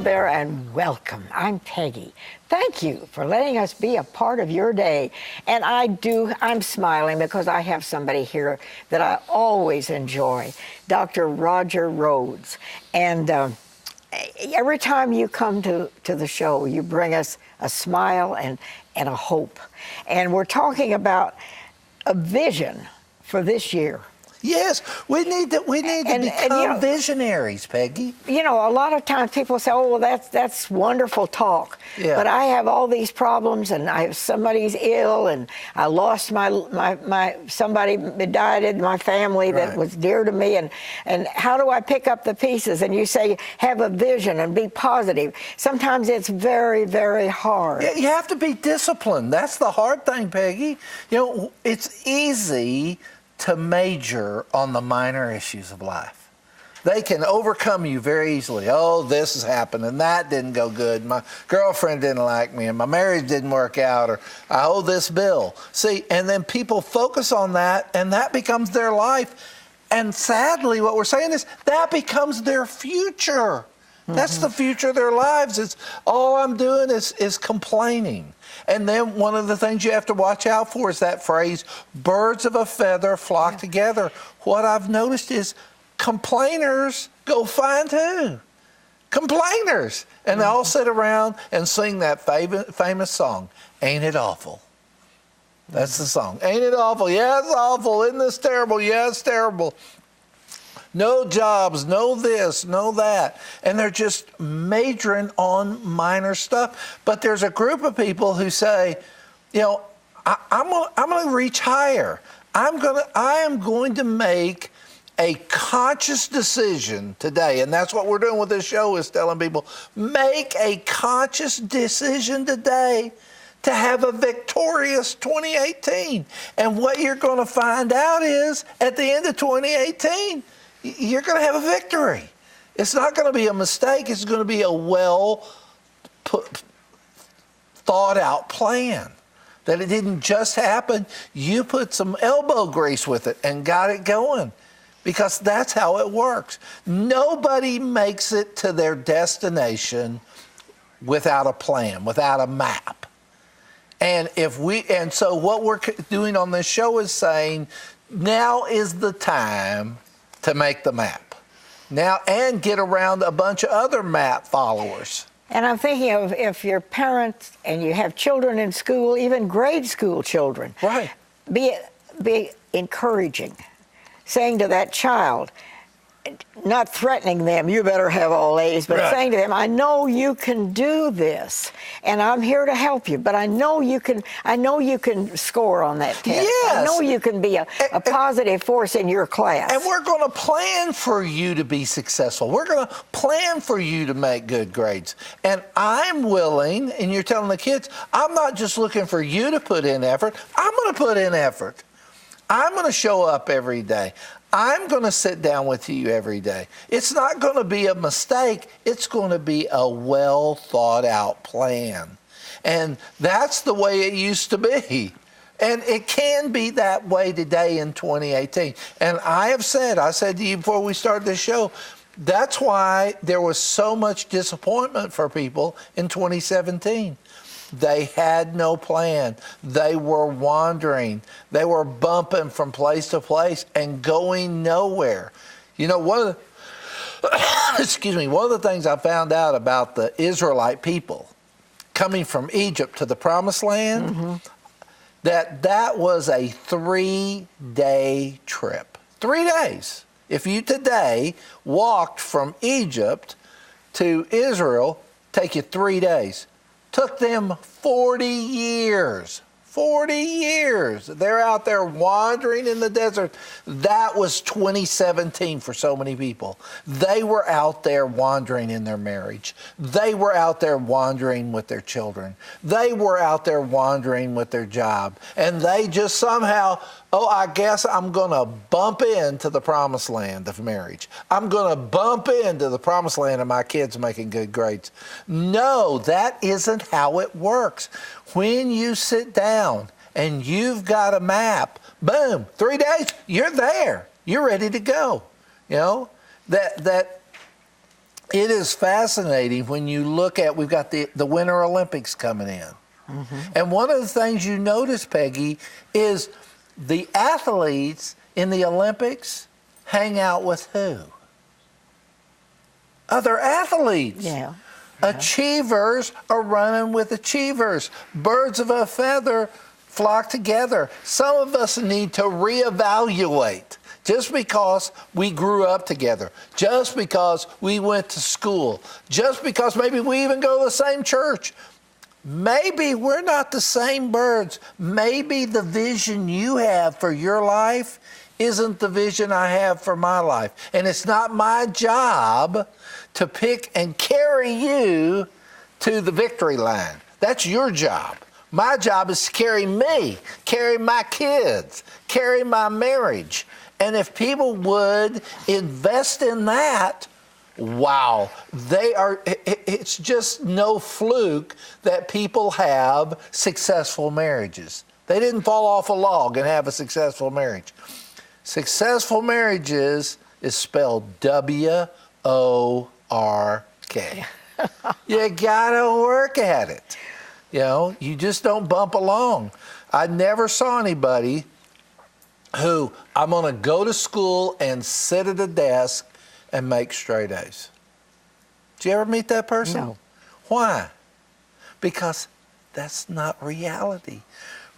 there, and welcome. I'm Peggy. Thank you for letting us be a part of your day. And I'm smiling because I have somebody here that I always enjoy, Dr. Roger Rhoades. And every time you come to the show, you bring us a smile and a hope. And we're talking about a vision for this year. Yes, we need to become visionaries, Peggy. You know, a lot of times people say, "Oh, well, that's wonderful talk." Yeah. But I have all these problems, and somebody's ill, and I lost somebody died in my family that was dear to me, and how do I pick up the pieces? And you say, have a vision and be positive. Sometimes it's very, very hard. Yeah, you have to be disciplined. That's the hard thing, Peggy. You know, it's easy to major on the minor issues of life. They can overcome you very easily. Oh, this has happened, and that didn't go good. My girlfriend didn't like me, and my marriage didn't work out, or I owe this bill. See, and then people focus on that, and that becomes their life. And sadly, what we're saying is that becomes their future. That's the future of their lives. It's all I'm doing is complaining. And then one of the things you have to watch out for is that phrase, birds of a feather flock together. What I've noticed is complainers go fine too. Complainers. And they all sit around and sing that famous song, Ain't It Awful? That's the song. Ain't it awful? Yeah, it's awful. Isn't this terrible? Yeah, it's terrible. No jobs, no this, no that. And they're just majoring on minor stuff. But there's a group of people who say, you know, I'm going to reach higher. I am going to make a conscious decision today. And that's what we're doing with this show, is telling people, make a conscious decision today to have a victorious 2018. And what you're going to find out is, at the end of 2018, you're going to have a victory. It's not going to be a mistake. It's going to be a thought out plan. That it didn't just happen. You put some elbow grease with it and got it going. Because that's how it works. Nobody makes it to their destination without a plan, without a map. And so what we're doing on this show is saying, now is the time to make the map. Now, and get around a bunch of other map followers. And I'm thinking of, if you're parents and you have children in school, even grade school children. Right. Be encouraging, saying to that child, not threatening them, you better have all A's, but saying to them, I know you can do this, and I'm here to help you, but I know you can score on that test. Yes. I know you can be a positive force in your class. And we're going to plan for you to be successful. We're going to plan for you to make good grades. And I'm willing, and you're telling the kids, I'm not just looking for you to put in effort, I'm going to put in effort. I'm going to show up every day. I'm going to sit down with you every day. It's not going to be a mistake. It's going to be a well thought out plan. And that's the way it used to be. And it can be that way today in 2018. And I said to you before we started this show, that's why there was so much disappointment for people in 2017. They had no plan. They were wandering. They were bumping from place to place and going nowhere. You know, one of the things I found out about the Israelite people coming from Egypt to the Promised Land, that was a 3-day trip. 3 days. If you today walked from Egypt to Israel, take you 3 days. Took them 40 years. 40 years. They're out there wandering in the desert. That was 2017 for so many people. They were out there wandering in their marriage. They were out there wandering with their children. They were out there wandering with their job. And they just somehow, I guess I'm going to bump into the promised land of marriage. I'm going to bump into the promised land of my kids making good grades. No, that isn't how it works. When you sit down and you've got a map, boom, 3 days, you're there. You're ready to go. You know, it is fascinating when you look at, we've got the Winter Olympics coming in. And one of the things you notice, Peggy, is the athletes in the Olympics hang out with who? Other athletes. Yeah. Achievers are running with achievers. Birds of a feather flock together. Some of us need to reevaluate. Just because we grew up together, just because we went to school, just because maybe we even go to the same church, maybe we're not the same birds. Maybe the vision you have for your life isn't the vision I have for my life. And it's not my job to pick and carry you to the victory line. That's your job. My job is to carry me, carry my kids, carry my marriage. And if people would invest in that, wow, it's just no fluke that people have successful marriages. They didn't fall off a log and have a successful marriage. Successful marriages is spelled W-O-R-K. You gotta work at it. You know, you just don't bump along. I never saw anybody who, I'm going to go to school and sit at a desk and make straight A's. Did you ever meet that person? No. Why? Because that's not reality.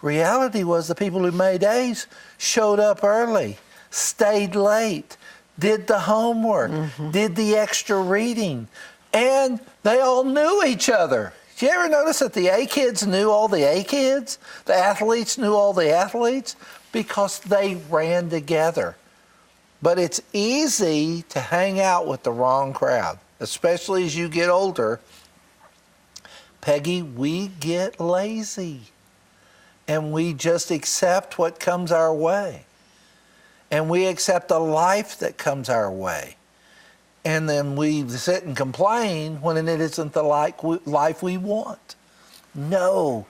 Reality was the people who made A's showed up early, stayed late, did the homework, did the extra reading, and they all knew each other. Did you ever notice that the A kids knew all the A kids? The athletes knew all the athletes? Because they ran together. But it's easy to hang out with the wrong crowd, especially as you get older. Peggy, we get lazy and we just accept what comes our way. And we accept the life that comes our way. And then we sit and complain when it isn't the life we want. No,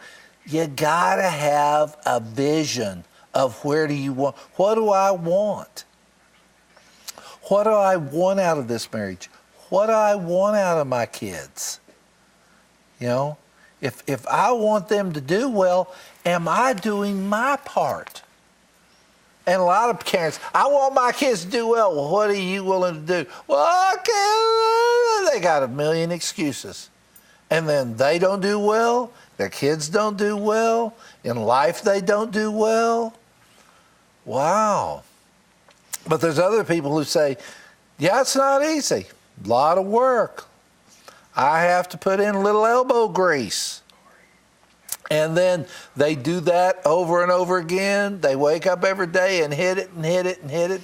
you gotta have a vision of where do you want, what do I want? What do I want out of this marriage? What do I want out of my kids? You know, if I want them to do well, am I doing my part? And a lot of parents, I want my kids to do well. Well, what are you willing to do? Well, okay, they got a million excuses. And then they don't do well, their kids don't do well, in life they don't do well. Wow. But there's other people who say, yeah, it's not easy. A lot of work. I have to put in a little elbow grease. And then they do that over and over again. They wake up every day and hit it and hit it and hit it.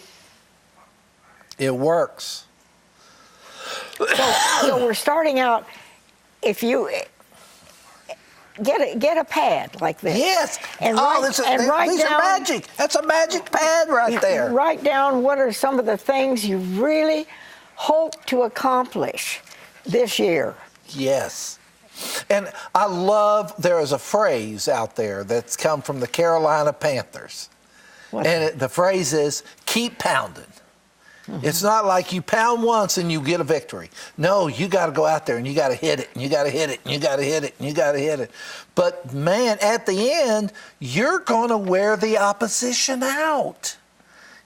It works. So we're starting out, if you get a pad like this. Yes. And these are magic. That's a magic pad right there. Write down what are some of the things you really hope to accomplish this year. Yes. And I love, there is a phrase out there that's come from the Carolina Panthers. The phrase is, keep pounding. It's not like you pound once and you get a victory. No, you got to go out there and you got to hit it and you got to hit it and you got to hit it and you got to hit it. But man, at the end, you're going to wear the opposition out.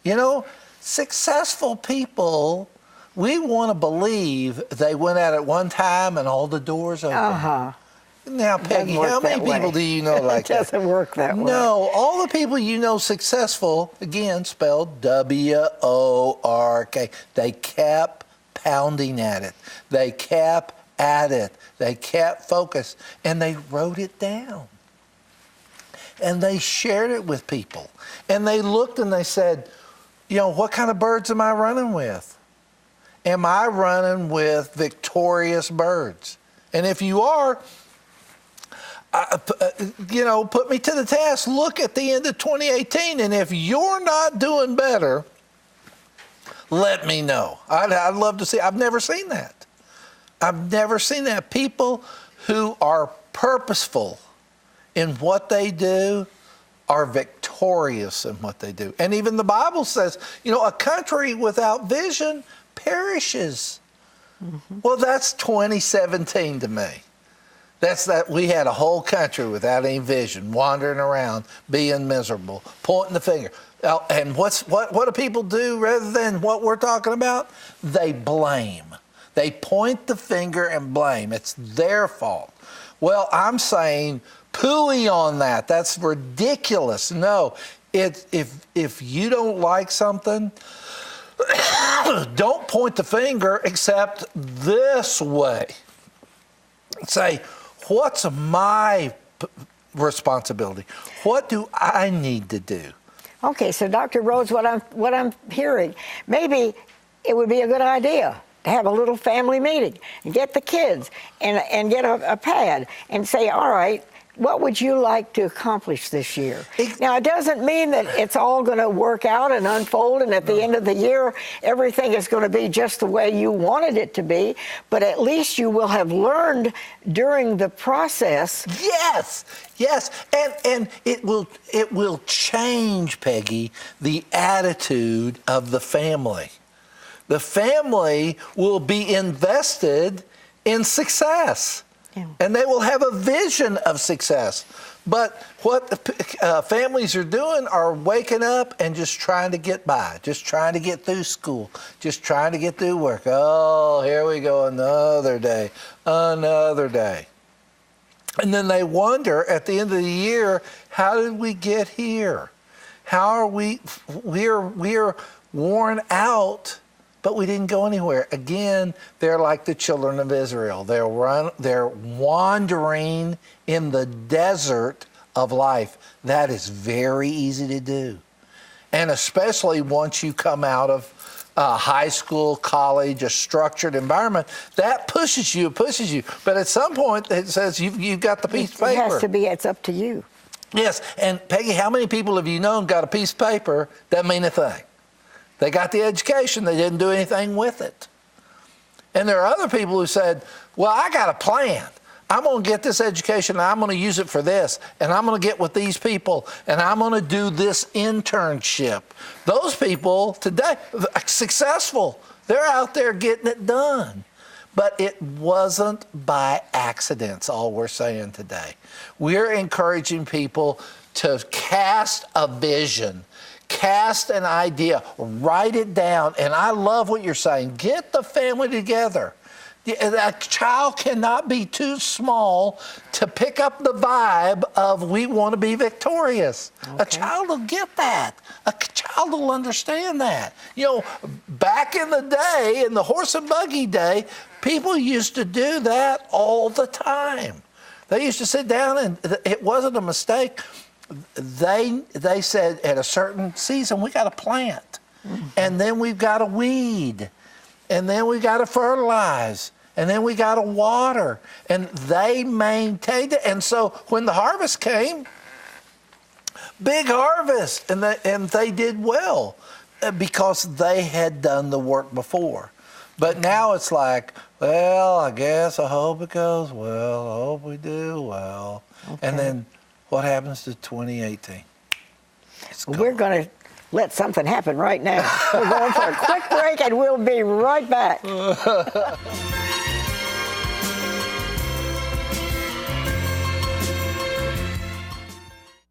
You know, successful people, we want to believe they went at it one time and all the doors open. Now, Peggy, how many people do you know like that? It doesn't work that way. No, all the people you know successful, again, spelled W-O-R-K. They kept pounding at it. They kept at it. They kept focused. And they wrote it down. And they shared it with people. And they looked and they said, you know, what kind of birds am I running with? Am I running with victorious birds? And if you are, put me to the test. Look at the end of 2018, and if you're not doing better, let me know. I'd love to see. I've never seen that. I've never seen that. People who are purposeful in what they do are victorious in what they do. And even the Bible says, you know, a country without vision perishes. Well, that's 2017 to me. That's that we had a whole country without any vision, wandering around, being miserable, pointing the finger. And what do people do rather than what we're talking about? They blame. They point the finger and blame. It's their fault. Well, I'm saying pooey on that. That's ridiculous. No, if you don't like something, don't point the finger except this way. Say, what's my responsibility? What do I need to do? Okay, so Dr. Rhoades, what I'm hearing, maybe it would be a good idea to have a little family meeting and get the kids and get a pad and say, all right, what would you like to accomplish this year? Now, it doesn't mean that it's all going to work out and unfold, and at the end of the year, everything is going to be just the way you wanted it to be, but at least you will have learned during the process. Yes, and it will change, Peggy, the attitude of the family. The family will be invested in success. Yeah. And they will have a vision of success. But what families are doing are waking up and just trying to get by, just trying to get through school, just trying to get through work. Oh, here we go, another day, another day. And then they wonder at the end of the year, how did we get here? How are we're worn out, but we didn't go anywhere. Again, they're like the children of Israel. They're wandering in the desert of life. That is very easy to do. And especially once you come out of high school, college, a structured environment, that pushes you. But at some point, it says you've got the piece of paper. It has to be, it's up to you. Yes, and Peggy, how many people have you known got a piece of paper that mean a thing? They got the education, they didn't do anything with it. And there are other people who said, well, I got a plan. I'm going to get this education, and I'm going to use it for this, and I'm going to get with these people, and I'm going to do this internship. Those people today, successful, they're out there getting it done. But it wasn't by accident, all we're saying today. We're encouraging people to cast a vision, cast an idea, write it down. And I love what you're saying. Get the family together. A child cannot be too small to pick up the vibe of we want to be victorious. Okay. A child will get that. A child will understand that. You know, back in the day, in the horse and buggy day, people used to do that all the time. They used to sit down, and it wasn't a mistake. They said at a certain season, we got to plant. Mm-hmm. And then we've got to weed. And then we got to fertilize. And then we got to water. And they maintained it. And so when the harvest came, big harvest. And they did well because they had done the work before. But now it's like, well, I guess I hope it goes well. I hope we do well. Okay. And then what happens to 2018? Well, we're going to let something happen right now. We're going for a quick break, and we'll be right back.